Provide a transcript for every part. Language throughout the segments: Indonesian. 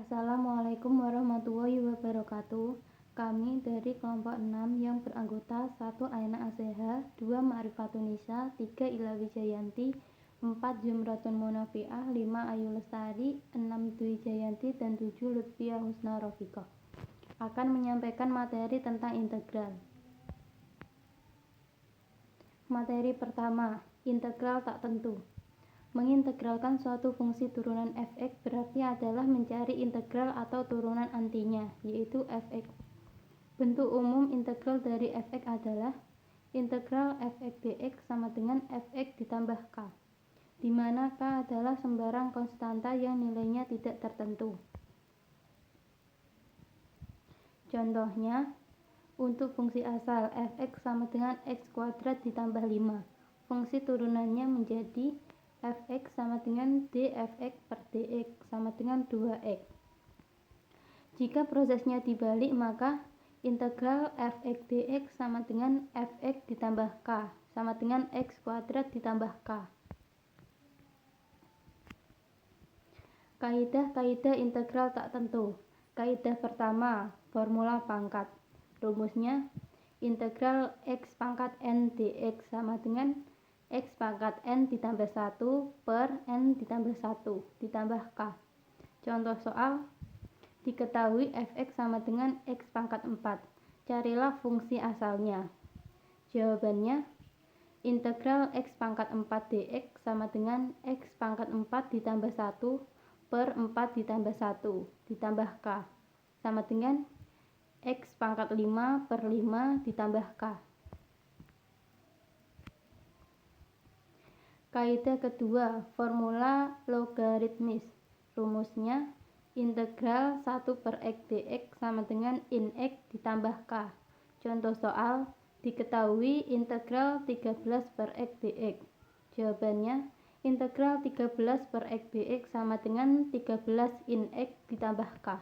Assalamualaikum warahmatullahi wabarakatuh. Kami dari kelompok 6 yang beranggota 1 Aina Aseha, 2 Ma'rifatunisa, 3 Ila Wijayanti, 4 Jumratun Munafi'ah, 5 Ayu Lestari, 6 Dwi Jayanti, dan 7 Lutfiah Husna Rofiqah akan menyampaikan materi tentang integral. Materi pertama, integral tak tentu. Mengintegralkan suatu fungsi turunan f(x) berarti adalah mencari integral atau turunan antinya, yaitu f(x). Bentuk umum integral dari f(x) adalah integral f(x) dx sama dengan f(x) ditambah k, di mana k adalah sembarang konstanta yang nilainya tidak tertentu. Contohnya, untuk fungsi asal f(x) sama dengan x kuadrat ditambah 5, fungsi turunannya menjadi f(x) sama dengan dfx per dx sama dengan 2x. Jika prosesnya dibalik, maka integral f(x) dx sama dengan fx ditambah k sama dengan x kuadrat ditambah k. Kaidah-kaidah integral tak tentu. Kaidah pertama, formula pangkat. Rumusnya, integral x pangkat n dx sama dengan x pangkat n ditambah 1 per n ditambah 1 ditambah k. Contoh soal, diketahui fx sama dengan x pangkat 4. Carilah fungsi asalnya. Jawabannya, integral x pangkat 4 dx sama dengan x pangkat 4 ditambah 1 per 4 ditambah 1 ditambah k sama dengan x pangkat 5 per 5 ditambah k. Kaidah kedua, formula logaritmis. Rumusnya, integral 1 per x dx sama dengan in x ditambah k. Contoh soal, diketahui integral 13 per x dx. Jawabannya, integral 13 per x dx sama dengan 13 in x ditambah k.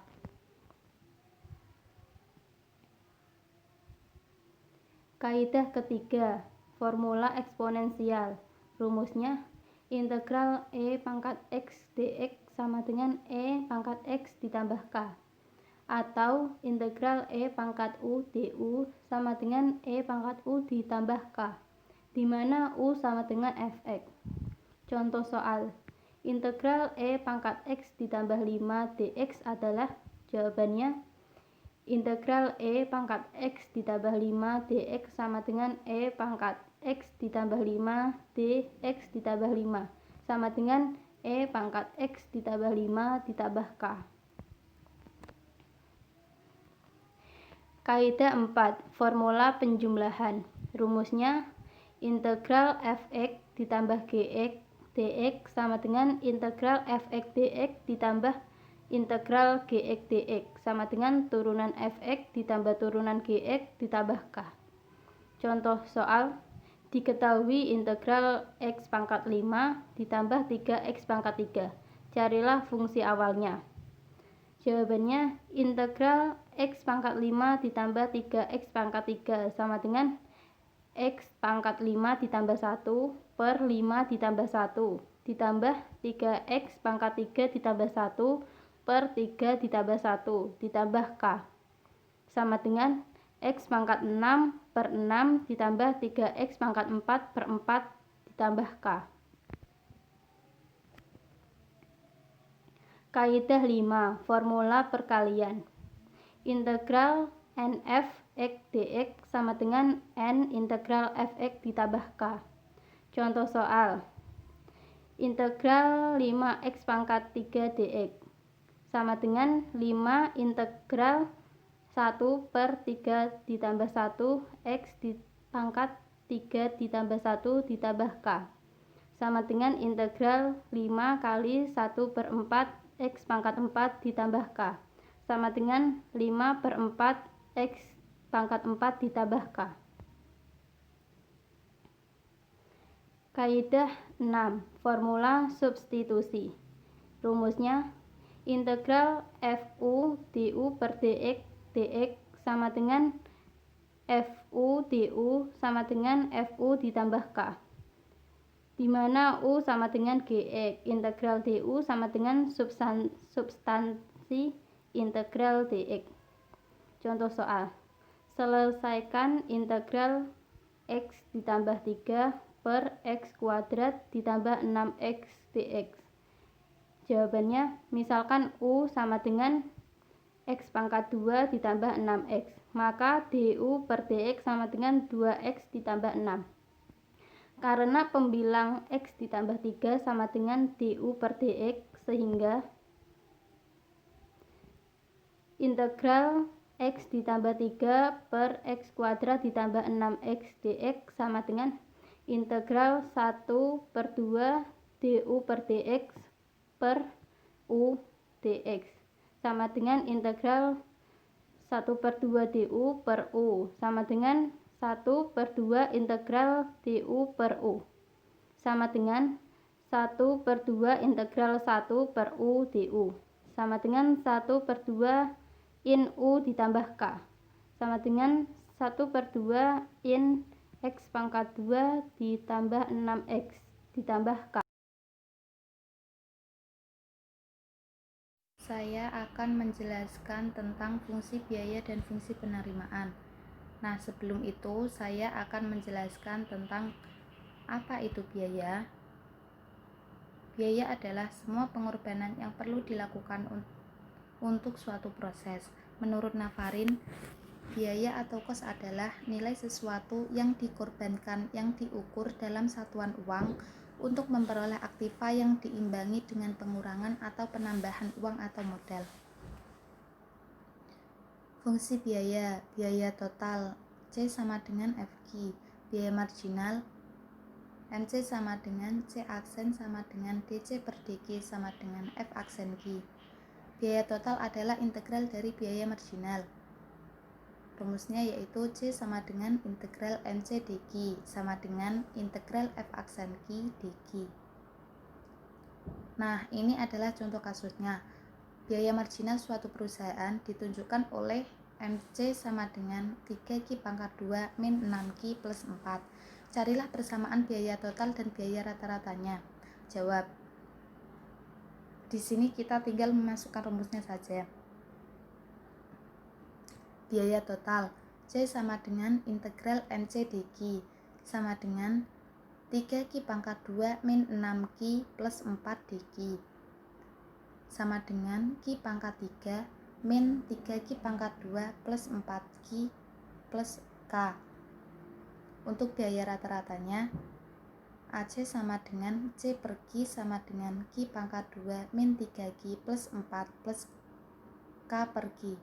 Kaidah ketiga, formula eksponensial. Rumusnya, integral e pangkat x dx sama dengan e pangkat x ditambah k, atau integral e pangkat u du sama dengan e pangkat u ditambah k, di mana u sama dengan fx. Contoh soal, integral e pangkat x ditambah 5 dx adalah, jawabannya, integral e pangkat x ditambah 5 dx sama dengan e pangkat x ditambah 5 dx ditambah 5 sama dengan e pangkat x ditambah 5 ditambah k. Kaidah 4, formula penjumlahan. Rumusnya, integral fx ditambah gx dx sama dengan integral fx dx ditambah integral gx dx sama dengan turunan fx ditambah turunan gx ditambah k. Contoh soal, diketahui integral x pangkat 5 ditambah 3x pangkat 3. Carilah fungsi awalnya. Jawabannya, integral x pangkat 5 ditambah 3x pangkat 3 sama dengan x pangkat 5 ditambah 1 per 5 ditambah 1 ditambah 3x pangkat 3 ditambah 1 per 3 ditambah 1 ditambah k sama dengan x pangkat 6 per 6 ditambah 3x pangkat 4 per 4 ditambah k. Kaidah 5, formula perkalian. Integral nf x dx sama dengan n integral fx ditambah k. Contoh soal, integral 5x pangkat 3 dx sama dengan 5 integral 1 per 3 ditambah 1 x pangkat 3 ditambah 1 ditambah k sama dengan integral 5 kali 1 per 4 x pangkat 4 ditambah k sama dengan 5 per 4 x pangkat 4 ditambah k. Kaidah 6, formula substitusi. Rumusnya, integral fu du per dx sama dengan fu du sama dengan fu ditambah k, di mana u sama dengan gx. Integral du sama dengan substansi fungsi integral dx. Contoh soal. Selesaikan integral x ditambah 3 per x kuadrat ditambah 6x dx. Jawabannya, misalkan U sama dengan x pangkat 2 ditambah 6x, maka du per dx sama dengan 2x ditambah 6. Karena pembilang x ditambah 3 sama dengan du per dx, sehingga integral x ditambah 3 per x kuadrat ditambah 6x dx sama dengan integral 1 per 2 du per dx per u dx sama dengan integral 1 per 2 du per u sama dengan 1 per 2 integral du per u sama dengan 1 per 2 integral 1 per u du sama dengan 1 per 2 in u ditambah k sama dengan 1 per 2 in x pangkat 2 ditambah 6x ditambah k. Saya akan menjelaskan tentang fungsi biaya dan fungsi penerimaan. Nah, sebelum itu saya akan menjelaskan tentang apa itu biaya. Biaya adalah semua pengorbanan yang perlu dilakukan untuk suatu proses. Menurut Navarin, biaya atau kos adalah nilai sesuatu yang dikorbankan yang diukur dalam satuan uang untuk memperoleh aktiva yang diimbangi dengan pengurangan atau penambahan uang atau modal. Fungsi biaya, biaya total, C sama dengan FQ, biaya marginal, MC sama dengan C aksen sama dengan DC per DG sama dengan F aksen Q. Biaya total adalah integral dari biaya marginal. Rumusnya yaitu C sama dengan integral MC dq sama dengan integral F aksen Q dq. Nah, ini adalah contoh kasusnya. Biaya marginal suatu perusahaan ditunjukkan oleh MC sama dengan 3Q pangkat 2 min 6Q plus 4. Carilah persamaan biaya total dan biaya rata-ratanya. Jawab. Di sini kita tinggal memasukkan rumusnya saja. Biaya total C sama dengan integral MC dq sama dengan 3Q pangkat 2 min 6Q plus 4 dq sama dengan Q pangkat 3 min 3Q pangkat 2 plus 4Q plus K. Untuk biaya rata-ratanya, AC sama dengan C per Q sama dengan Q pangkat 2 min 3Q plus 4 plus K per Q.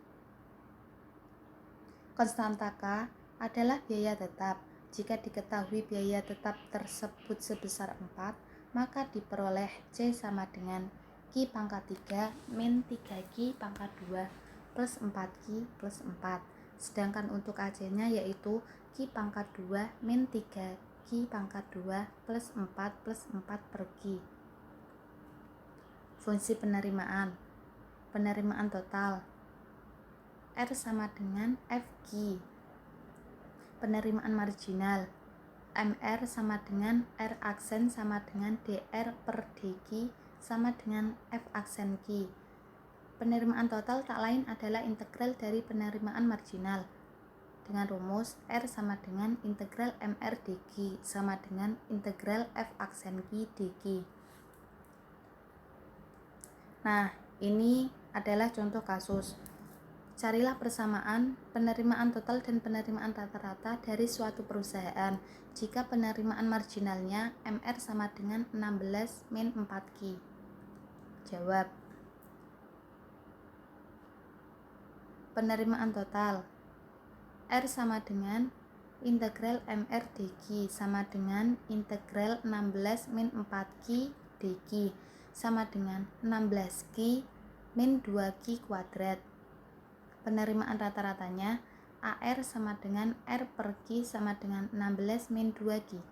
Konstanta K adalah biaya tetap. Jika diketahui biaya tetap tersebut sebesar 4, maka diperoleh C sama dengan Q pangkat 3 min 3Q pangkat 2 plus 4Q plus 4. Sedangkan untuk AC-nya yaitu Q pangkat 2 min 3Q pangkat 2 plus 4 plus 4 per Q. Fungsi penerimaan. Penerimaan total R sama dengan FQ. Penerimaan marginal MR sama dengan R aksen sama dengan DR per DQ sama dengan F aksen Q. Penerimaan total tak lain adalah integral dari penerimaan marginal dengan rumus R sama dengan integral MR DQ sama dengan integral F aksen Q DQ. Nah, ini adalah contoh kasus. Carilah persamaan penerimaan total dan penerimaan rata-rata dari suatu perusahaan jika penerimaan marginalnya MR sama dengan 16 min 4Q. Jawab. Penerimaan total R sama dengan integral MR dq sama dengan integral 16 min 4Q dq sama dengan 16Q min 2Q kuadrat. Penerimaan rata-ratanya AR sama dengan R per Q sama dengan 16 min 2Q.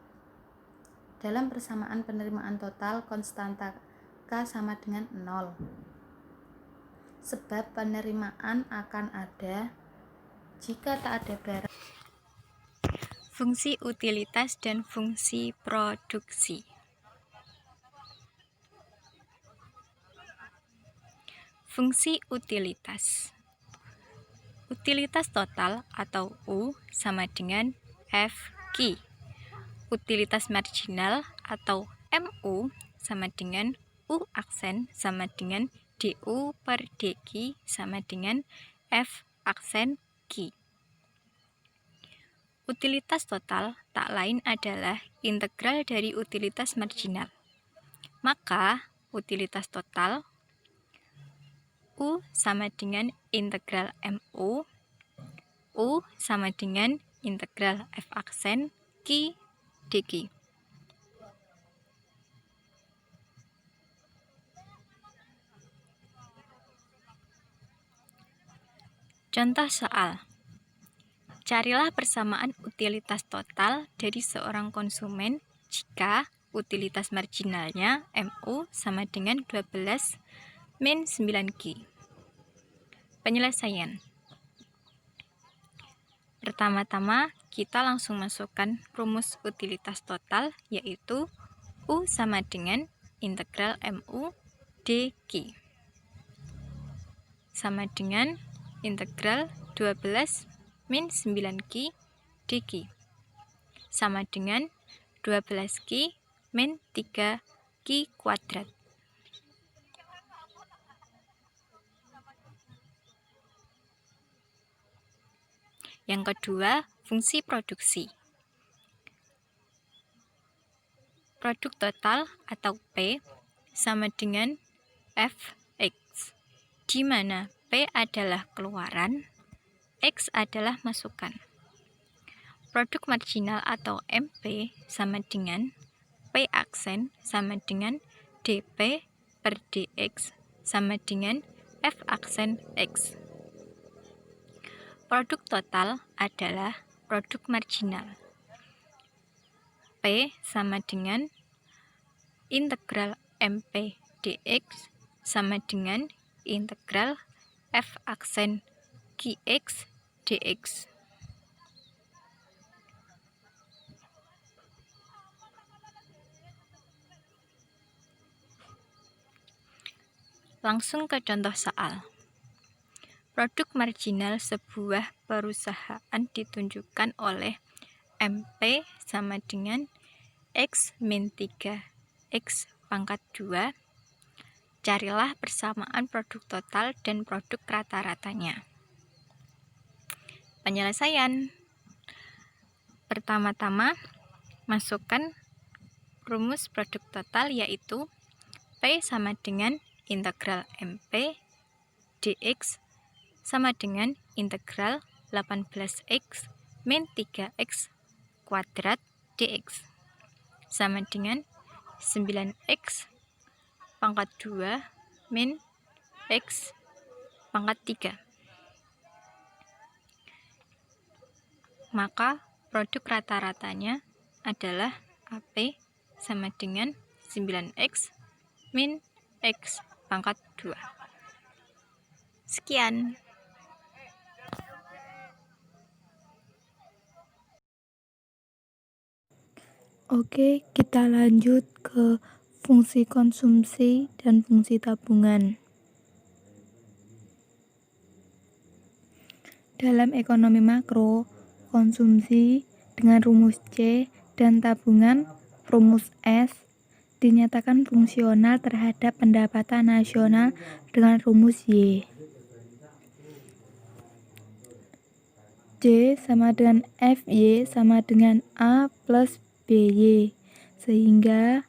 Dalam persamaan penerimaan total, konstanta K sama dengan 0. Sebab penerimaan akan ada jika tak ada barang. Fungsi utilitas dan fungsi produksi. Fungsi utilitas. Utilitas total atau U sama dengan FQ. Utilitas marginal atau MU sama dengan U aksen sama dengan DU per DQ sama dengan F aksen Q. Utilitas total tak lain adalah integral dari utilitas marginal. Maka, utilitas total U sama dengan integral MU, U sama dengan integral F aksen Q dQ. Contoh soal. Carilah persamaan utilitas total dari seorang konsumen jika utilitas marginalnya MU sama dengan 12 min 9Q. Penyelesaian. Pertama-tama, kita langsung masukkan rumus utilitas total, yaitu U sama dengan integral MU dQ sama dengan integral 12 min 9Q dQ sama dengan 12Q min 3Q kuadrat. Yang kedua, fungsi produksi. Produk total atau P sama dengan Fx, di mana P adalah keluaran, X adalah masukan. Produk marginal atau MP sama dengan P aksen sama dengan dP per dx sama dengan F aksen X. Produk total adalah produk marginal. P sama dengan integral MP dx sama dengan integral F aksen Qx dx. Langsung ke contoh soal. Produk marginal sebuah perusahaan ditunjukkan oleh MP sama dengan X min 3X pangkat 2. Carilah persamaan produk total dan produk rata-ratanya. Penyelesaian. Pertama-tama, masukkan rumus produk total, yaitu P sama dengan integral MP dx sama dengan integral 18x min 3x kuadrat dx sama dengan 9x pangkat 2 min x pangkat 3. Maka produk rata-ratanya adalah AP sama dengan 9x min x pangkat 2. Sekian. Oke, kita lanjut ke fungsi konsumsi dan fungsi tabungan. Dalam ekonomi makro, konsumsi dengan rumus C dan tabungan rumus S dinyatakan fungsional terhadap pendapatan nasional dengan rumus Y. C sama dengan FY sama dengan A plus BY, sehingga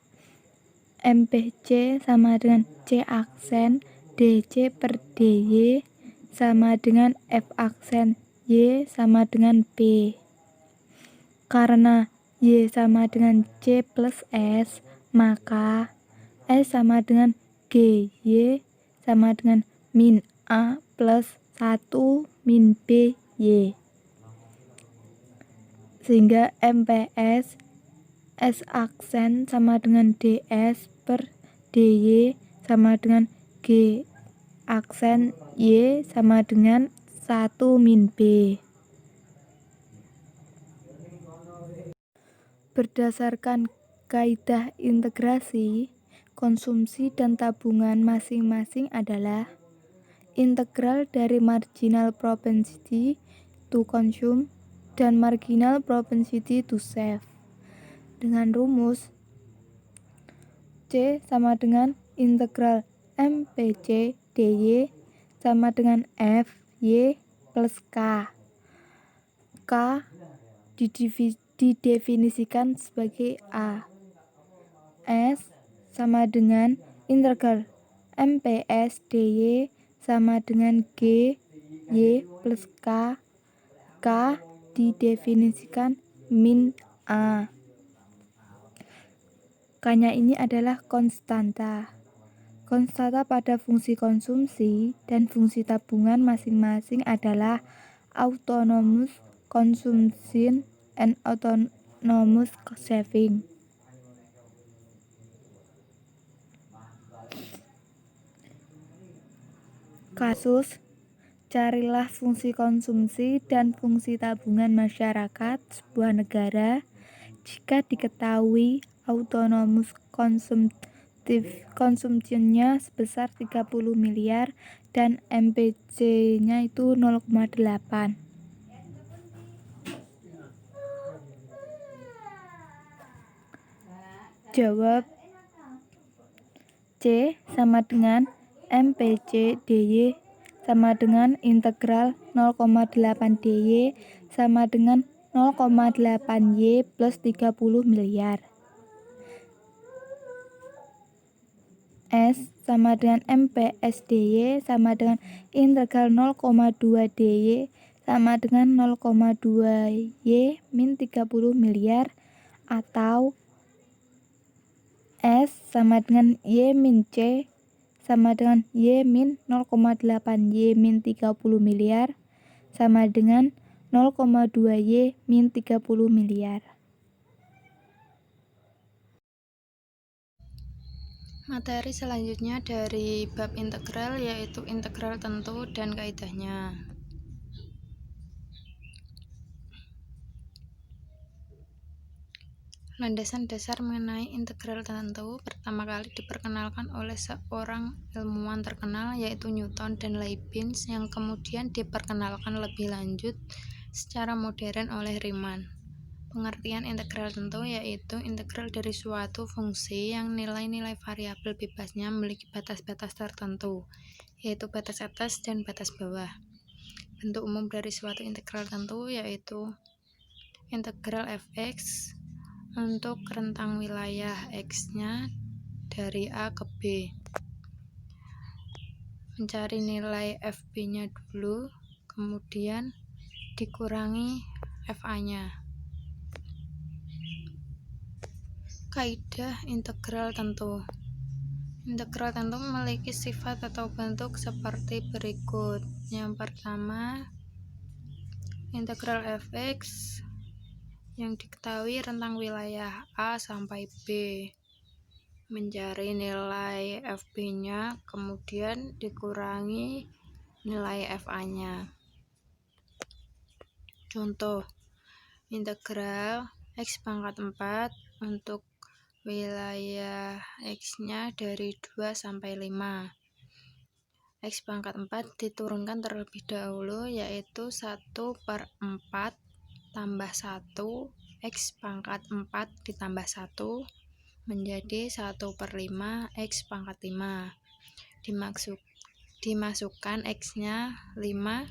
MPC sama dengan C aksen DC per DY sama dengan F aksen Y sama dengan B. Karena Y sama dengan C plus S, maka S sama dengan GY sama dengan min A plus 1 min BY. Sehingga MPS S aksen sama dengan DS per DY sama dengan G aksen Y sama dengan 1 min B. Berdasarkan kaidah integrasi, konsumsi dan tabungan masing-masing adalah integral dari marginal propensity to consume dan marginal propensity to save. Dengan rumus C sama dengan integral MPC dy sama dengan F Y plus K. K didefinisikan sebagai A. S sama dengan integral MPS dy sama dengan G Y plus K. K didefinisikan min A. K-nya ini adalah konstanta. Konstanta pada fungsi konsumsi dan fungsi tabungan masing-masing adalah autonomous consumption and autonomous saving. Kasus: carilah fungsi konsumsi dan fungsi tabungan masyarakat sebuah negara jika diketahui autonomous consumption-nya sebesar 30 miliar dan MPC-nya itu 0,8. Jawab C sama dengan MPC dy sama dengan integral 0,8 dy sama dengan 0,8 y plus 30 miliar. S sama dengan MPS dy sama dengan integral 0,2 dy sama dengan 0,2 y min 30 miliar atau S sama dengan y min c sama dengan y min 0,8 y min 30 miliar sama dengan 0,2 y min 30 miliar. Materi selanjutnya dari bab integral yaitu integral tentu dan kaidahnya. Landasan dasar mengenai integral tentu pertama kali diperkenalkan oleh seorang ilmuwan terkenal yaitu Newton dan Leibniz yang kemudian diperkenalkan lebih lanjut secara modern oleh Riemann. Pengertian integral tentu yaitu integral dari suatu fungsi yang nilai-nilai variabel bebasnya memiliki batas-batas tertentu, yaitu batas atas dan batas bawah. Bentuk umum dari suatu integral tentu yaitu integral fx untuk rentang wilayah x-nya dari A ke B. Mencari nilai fb-nya dulu, kemudian dikurangi fa-nya. Kaidah integral tentu. Integral tentu memiliki sifat atau bentuk seperti berikut. Yang pertama, integral fx yang diketahui rentang wilayah A sampai B. Mencari nilai fb-nya, kemudian dikurangi nilai fa-nya. Contoh, integral x pangkat 4 untuk wilayah x-nya dari 2 sampai 5. X pangkat 4 diturunkan terlebih dahulu yaitu 1/4 tambah 1 x pangkat 4 ditambah 1 menjadi 1/5 x pangkat 5. Dimasukkan x-nya 5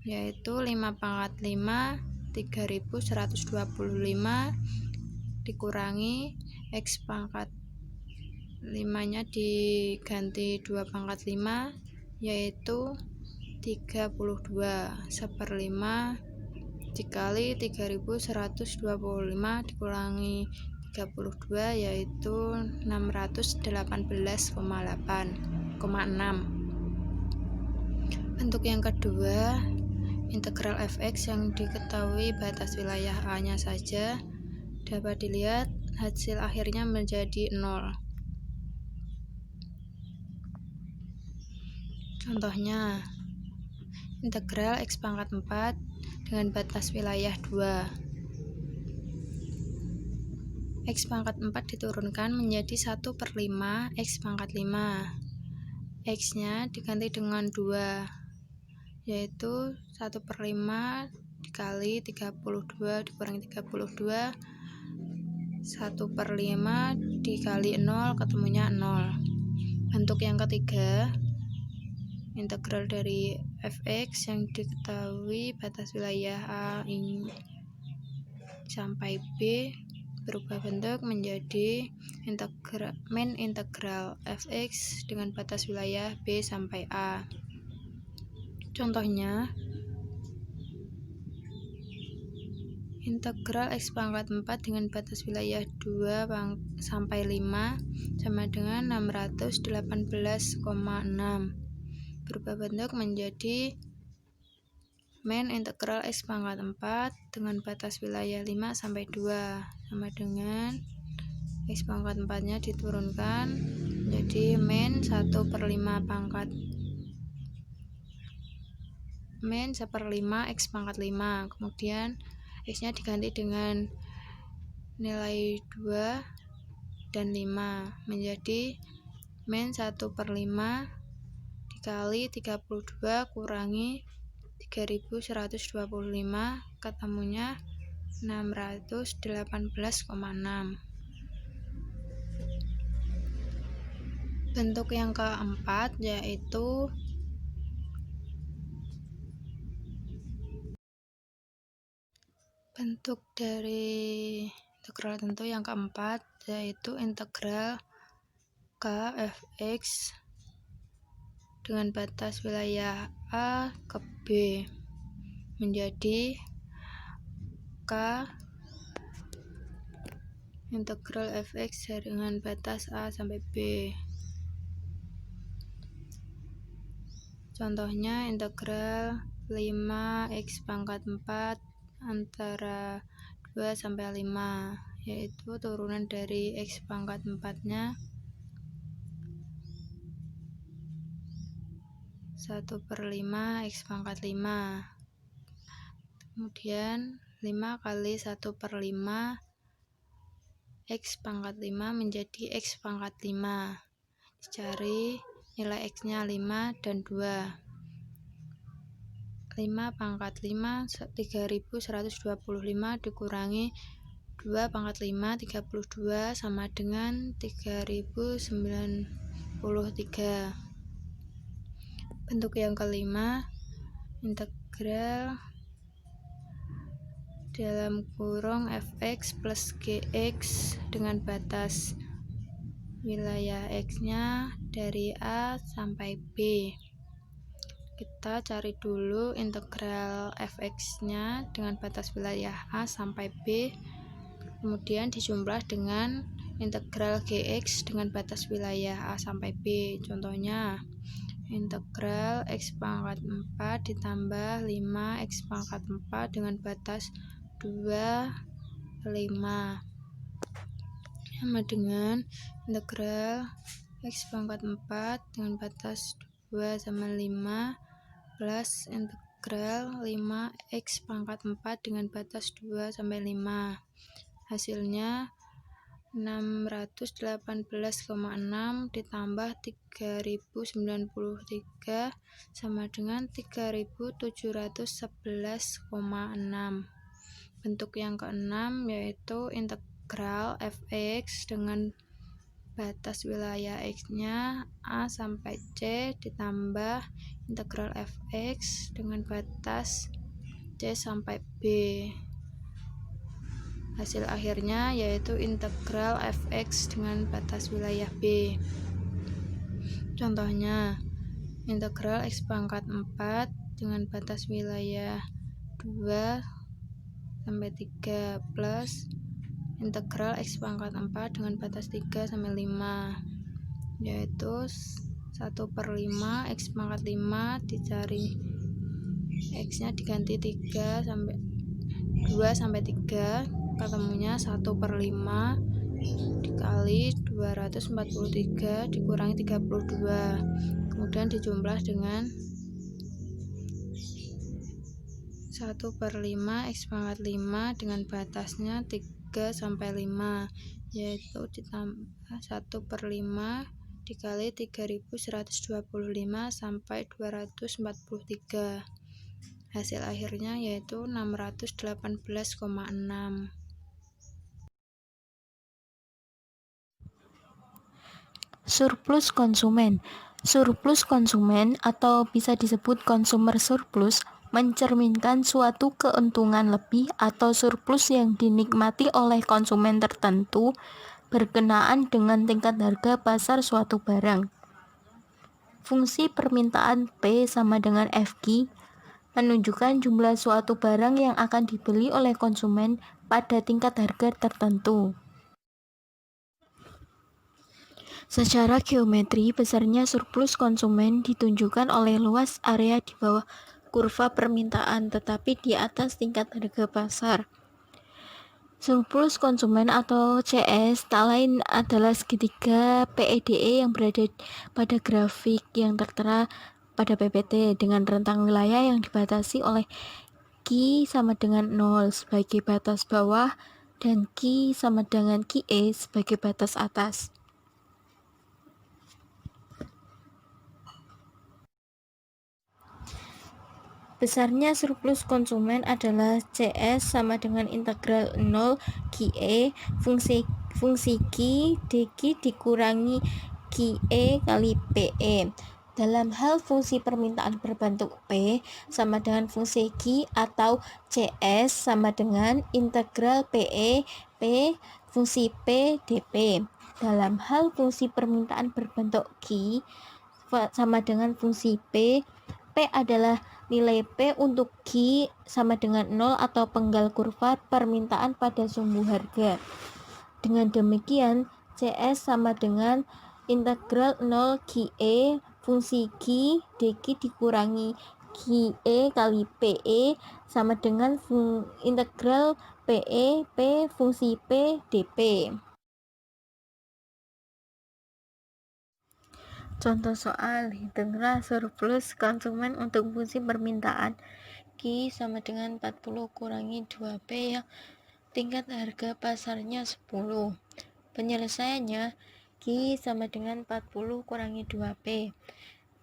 yaitu 5 pangkat 5 3125 dikurangi x pangkat 5-nya diganti 2 pangkat 5 yaitu 32 1/5 dikali 3125 dikurangi 32 yaitu 618,6. Bentuk yang kedua, integral fx yang diketahui batas wilayah A-nya saja dapat dilihat hasil akhirnya menjadi 0. Contohnya, integral x pangkat 4 dengan batas wilayah 2. X pangkat 4 diturunkan menjadi 1/5 x pangkat 5. X-nya diganti dengan 2, yaitu 1/5 dikali 32 dikurangi 32, 1/5 dikali 0 ketemunya 0. Bentuk yang ketiga, integral dari fx yang diketahui batas wilayah A sampai B berubah bentuk menjadi min integral fx dengan batas wilayah B sampai A. Contohnya, integral x pangkat 4 dengan batas wilayah 2 sampai 5 sama dengan 618,6. Berubah bentuk menjadi min integral x pangkat 4 dengan batas wilayah 5 sampai 2 sama dengan x pangkat 4 nya diturunkan menjadi min 1/5 pangkat min 1/5 x pangkat 5. Kemudian x nya diganti dengan nilai 2 dan 5 menjadi min 1/5 dikali 32 kurangi 3125 ketemunya 618,6. Bentuk yang keempat yaitu bentuk dari integral tentu yang keempat yaitu integral k fx dengan batas wilayah A ke B menjadi k integral fx dengan batas A sampai B. Contohnya integral 5x pangkat 4 antara 2 sampai 5, yaitu turunan dari x pangkat 4 nya 1/5 x pangkat 5. Kemudian 5 kali 1/5 x pangkat 5 menjadi x pangkat 5. Dicari nilai x nya 5 dan 2. 5 pangkat 5 3125 dikurangi 2 pangkat 5 32 sama dengan 3093. Bentuk yang kelima, integral dalam kurung fx plus gx dengan batas wilayah x nya dari A sampai B. Kita cari dulu integral fx nya dengan batas wilayah A sampai B, kemudian dijumlah dengan integral gx dengan batas wilayah A sampai B. Contohnya, integral x pangkat 4 ditambah 5x pangkat 4 dengan batas 2, 5 sama dengan integral x pangkat 4 dengan batas 2 sama 5 plus integral 5x pangkat 4 dengan batas 2 sampai 5. Hasilnya 618,6 ditambah 3093 sama dengan 3711,6. Bentuk yang keenam yaitu integral fx dengan batas wilayah x nya A sampai C ditambah integral fx dengan batas C sampai B. Hasil akhirnya yaitu integral fx dengan batas wilayah B. Contohnya, integral x pangkat 4 dengan batas wilayah 2 sampai 3 plus integral x pangkat 4 dengan batas 3 sampai 5, yaitu 1/5 x pangkat 5 dicari x nya diganti 2 sampai 3 ketemunya 1/5 dikali 243 dikurangi 32, kemudian dijumlah dengan 1/5 x pangkat 5 dengan batasnya 3 sampai 5, yaitu ditambah 1/5 dikali 3125 sampai 243. Hasil akhirnya yaitu 618,6. Surplus konsumen. Surplus konsumen atau bisa disebut consumer surplus mencerminkan suatu keuntungan lebih atau surplus yang dinikmati oleh konsumen tertentu berkenaan dengan tingkat harga pasar suatu barang. Fungsi permintaan P sama dengan FQ menunjukkan jumlah suatu barang yang akan dibeli oleh konsumen pada tingkat harga tertentu. Secara geometri, besarnya surplus konsumen ditunjukkan oleh luas area di bawah kurva permintaan tetapi di atas tingkat harga pasar. Surplus konsumen atau CS tak lain adalah segitiga PEDE yang berada pada grafik yang tertera pada PPT dengan rentang wilayah yang dibatasi oleh Q sama dengan 0 sebagai batas bawah dan Q sama dengan QE sebagai batas atas. Besarnya surplus konsumen adalah CS sama dengan integral 0 QE fungsi Q dQ dikurangi QE kali PE. Dalam hal fungsi permintaan berbentuk P sama dengan fungsi Q atau CS sama dengan integral PE P fungsi P dP. Dalam hal fungsi permintaan berbentuk Q sama dengan fungsi P adalah nilai P untuk Q sama dengan 0 atau penggal kurva permintaan pada sumbu harga. Dengan demikian, CS sama dengan integral 0 QE fungsi Q dQ dikurangi QE kali PE sama dengan integral PE P fungsi P dP. Contoh soal, hitunglah surplus konsumen untuk fungsi permintaan Q sama dengan 40 kurangi 2P yang tingkat harga pasarnya 10. Penyelesaiannya, Q sama dengan 40 kurangi 2P.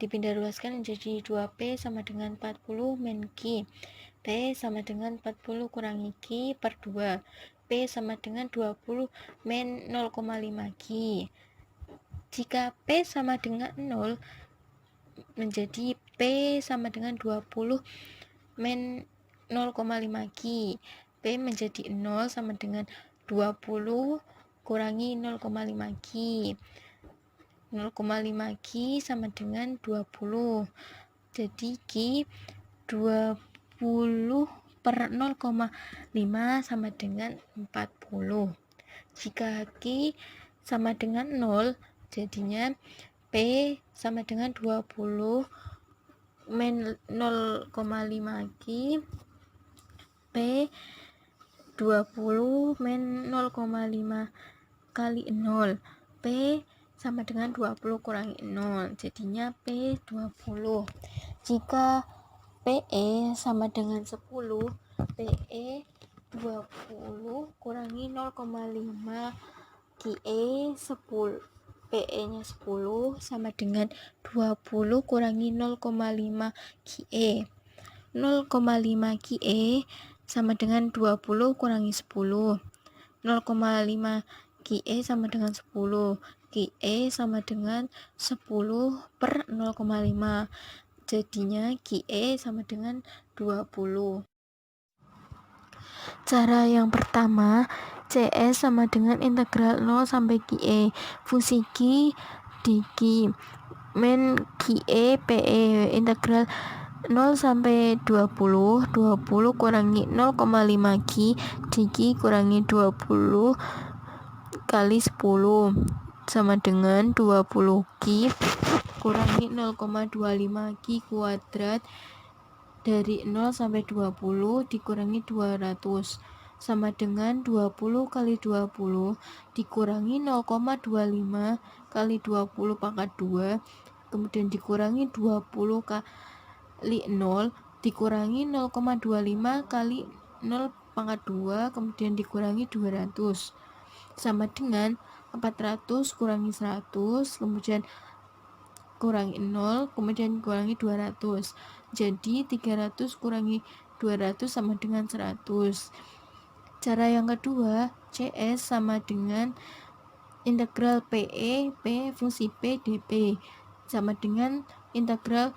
Dipindah luaskan menjadi 2P sama dengan 40 min Q. P sama dengan 40 kurangi Q per 2. P sama dengan 20 min 0,5 Q. Jika P sama dengan 0, menjadi P sama dengan 20 min 0,5 Q. P menjadi 0 sama dengan 20 kurangi 0,5 Q. 0,5 Q sama dengan 20. Jadi Q 20 per 0,5 sama dengan 40. Jika Q sama dengan 0, jadinya P sama dengan 20 min 0,5 Q. P 20 min 0,5 kali 0. P sama dengan 20 kurangi 0. Jadinya P 20. Jika PE sama dengan 10, PE 20 kurangi 0,5 QE 10. PE-nya 10 sama dengan 20 kurangi 0,5 QE. 0,5 QE sama dengan 20 kurangi 10. 0,5 QE sama dengan 10. QE sama dengan 10 per 0,5. Jadinya QE sama dengan 20. Cara yang pertama, CS sama dengan integral 0 sampai QE fungsi Q dQ min QE PE integral 0 sampai 20 kurangi 0,5 Q dQ kurangi 20 kali 10 sama dengan 20 Q kurangi 0,25 Q kuadrat dari 0 sampai 20 dikurangi 200 sama dengan 20 kali 20 dikurangi 0,25 kali 20 pangkat 2 kemudian dikurangi 20 kali 0 dikurangi 0,25 kali 0 pangkat 2 kemudian dikurangi 200 sama dengan 400 kurangi 100, kemudian kurangi 0, kemudian kurangi 200. Jadi 300 kurangi 200 sama dengan 100. Cara yang kedua, CS sama dengan integral PE P fungsi P dP sama dengan integral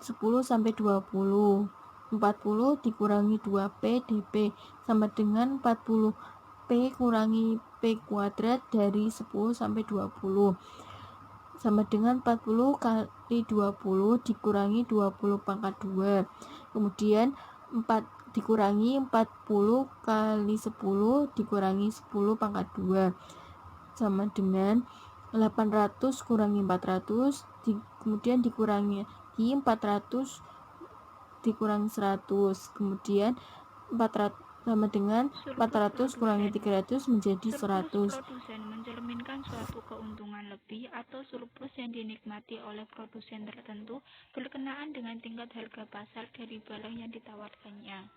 10 sampai 20. 40 dikurangi 2P dP sama dengan 40 P kurangi P kuadrat dari 10 sampai 20 sama dengan 40 kali 20 dikurangi 20 pangkat 2. Kemudian 4 dikurangi 40 kali 10 dikurangi 10 pangkat 2 sama dengan 800 kurangi 400 kemudian dikurangi 400 dikurangi 100, kemudian 400 sama dengan 400 kurangi 300 menjadi 100. Produsen mencerminkan suatu keuntungan lebih atau surplus yang dinikmati oleh produsen tertentu berkenaan dengan tingkat harga pasar dari barang yang ditawarkannya.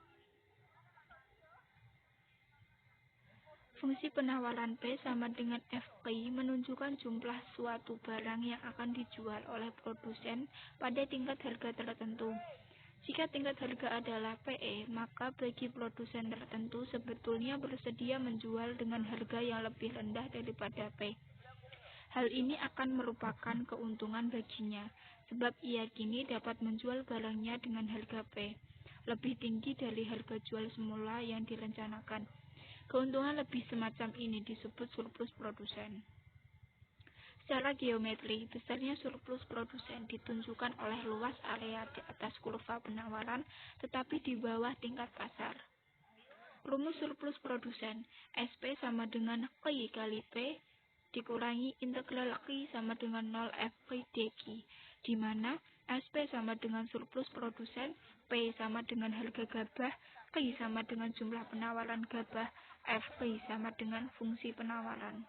Fungsi penawaran P sama dengan FPI menunjukkan jumlah suatu barang yang akan dijual oleh produsen pada tingkat harga tertentu. Jika tingkat harga adalah PE, maka bagi produsen tertentu sebetulnya bersedia menjual dengan harga yang lebih rendah daripada P. Hal ini akan merupakan keuntungan baginya, sebab ia kini dapat menjual barangnya dengan harga P lebih tinggi dari harga jual semula yang direncanakan. Keuntungan lebih semacam ini disebut surplus produsen. Secara geometri, besarnya surplus produsen ditunjukkan oleh luas area di atas kurva penawaran, tetapi di bawah tingkat pasar. Rumus surplus produsen, SP sama dengan Q kali P, dikurangi integral Q sama dengan 0 FQ dQ, di mana SP sama dengan surplus produsen, P sama dengan harga gabah, Q sama dengan jumlah penawaran gabah, FQ sama dengan fungsi penawaran.